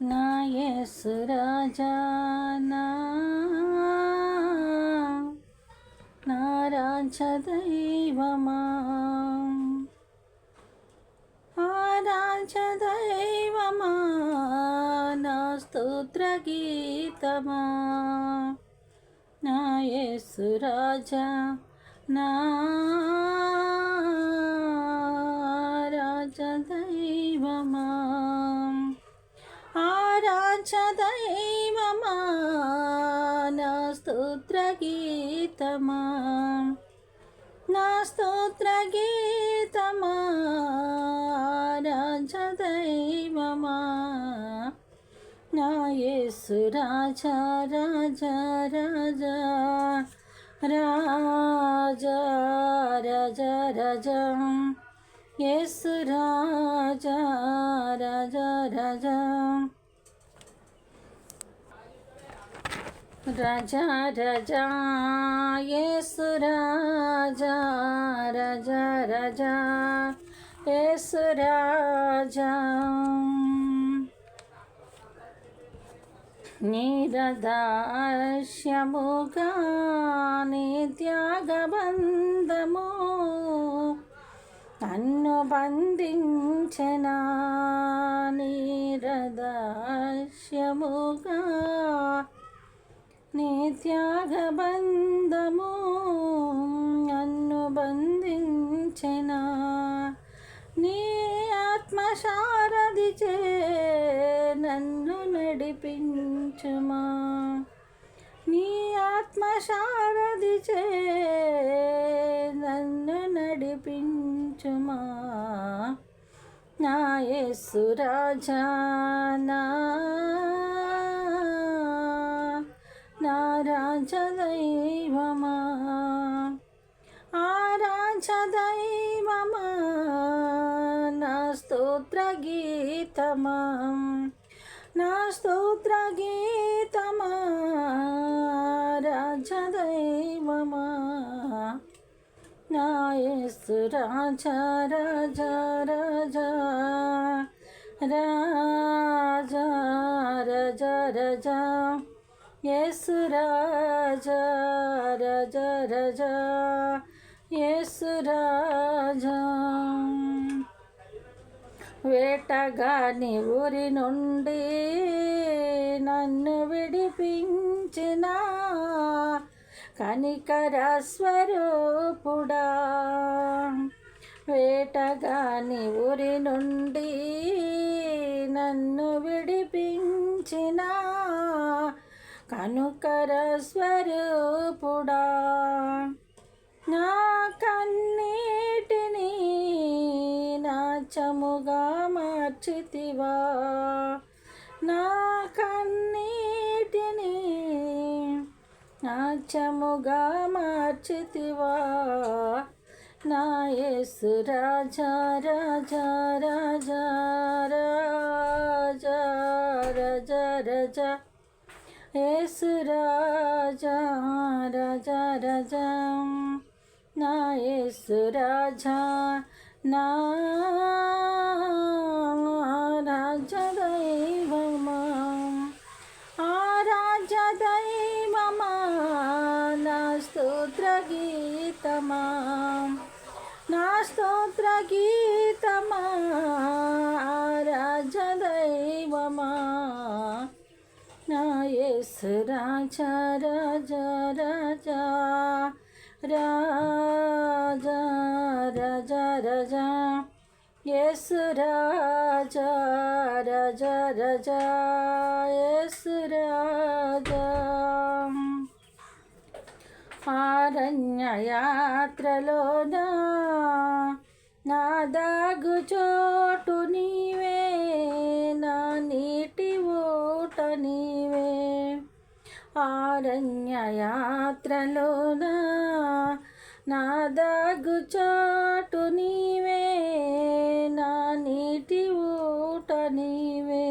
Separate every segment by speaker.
Speaker 1: నా యేసు రాజా నా రాజదైవమా రాజదైవమా నా స్తోత్ర గీతమా నా యేసు రాజా నా రాజదైవమా రాజదైవమా నా స్తోత్ర గీతమా నా స్తోత్ర గీతమా రాజదైవమా నా యేసు రాజా రాజా రాజా రాజా రాజా రాజా యేసు రాజా రాజా రాజా రాజా రాజా యేసు రాజా రాజా రాజా యేసు రాజా నిరదాస్యముగా నీ త్యాగబంధము నన్ను బంధించెనా నిరదాస్యముగా నీ త్యాగబంధము నన్ను బంధించెనా నీ ఆత్మసారథిచే నన్ను నడిపించుమా నీ ఆత్మసారథిచే నన్ను నడిపించుమా నా యేసు రాజా నా రాజదైవమా రాజదైవమా నా స్తోత్ర గీతమా నా స్తోత్ర గీతమా రాజదైవమా నా యేసు రాజా రాజా రాజా రాజా రాజా రాజా యేసు రాజా రాజా రాజా యేసు రాజా వేటగాని ఊరి నుండి నన్ను విడిపించిన కనికర స్వరూపుడా వేటగాని ఊరి నుండి నన్ను విడిపించిన కనుకర స్వరూపుడా నా కన్నీటిని నాచముగా మార్చితివా నా కన్నీటిని నాచముగా మార్చితివా నా యేసు రాజా రాజా రాజా రాజా రాజా రాజా యేసు రాజా రాజా రాజా నా యేసు రాజా నా రాజదైవమా రాజదైవమా నా స్తోత్ర గీతమా నా స్తోత్ర గీతమా రాజదైవమా నా యేసు రాజా రాజా రాజా రాజా రాజా రాజా యేసు రాజా రాజా రాజా యేసు రాజా అరణ్య యాత్రలోనా నా దాగు చోటు నీవే నా నీటి ఊట నీవే అరణ్య యాత్రలోనా నా దాగు చోటు నీవే నా నీటి ఊట నీవే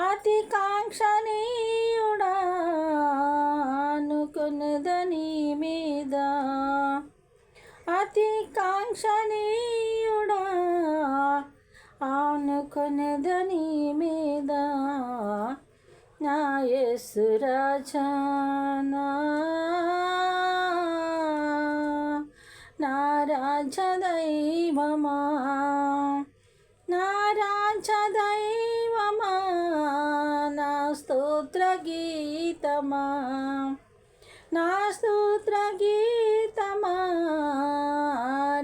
Speaker 1: అతి కాంక్షణీయుడా అనుకున్నదని మీద అతి కాంక్షణీయుడా ఆనుకొనెదని మీద నా యేసు రాజా నా రాజదైవమా నా రాజదైవమా నా స్తోత్ర గీతమా నా స్తోత్ర గీతమా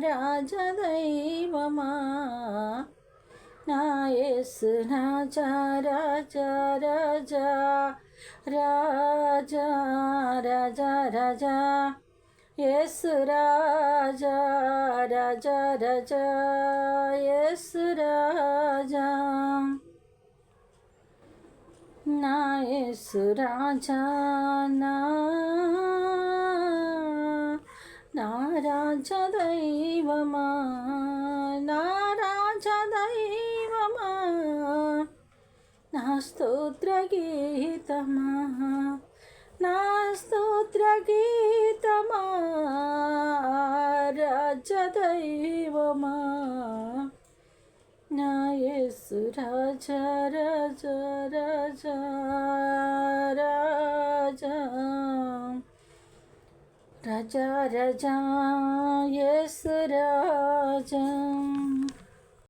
Speaker 1: రాజదైవమా నా యేసు రాజా రాజా రాజా రాజా రాజా రాజా యేసు రాజా రాజా రాజా యేసు రాజా నా యేసు రాజా నా రాజదైవమా నా రాజదైవమా నా స్తోత్ర గీతమా నా స్తోత్ర గీతమా రాజదైవమా నా యేసు రాజా రాజా రాజా రాజా రాజా రాజా యేసు రాజా.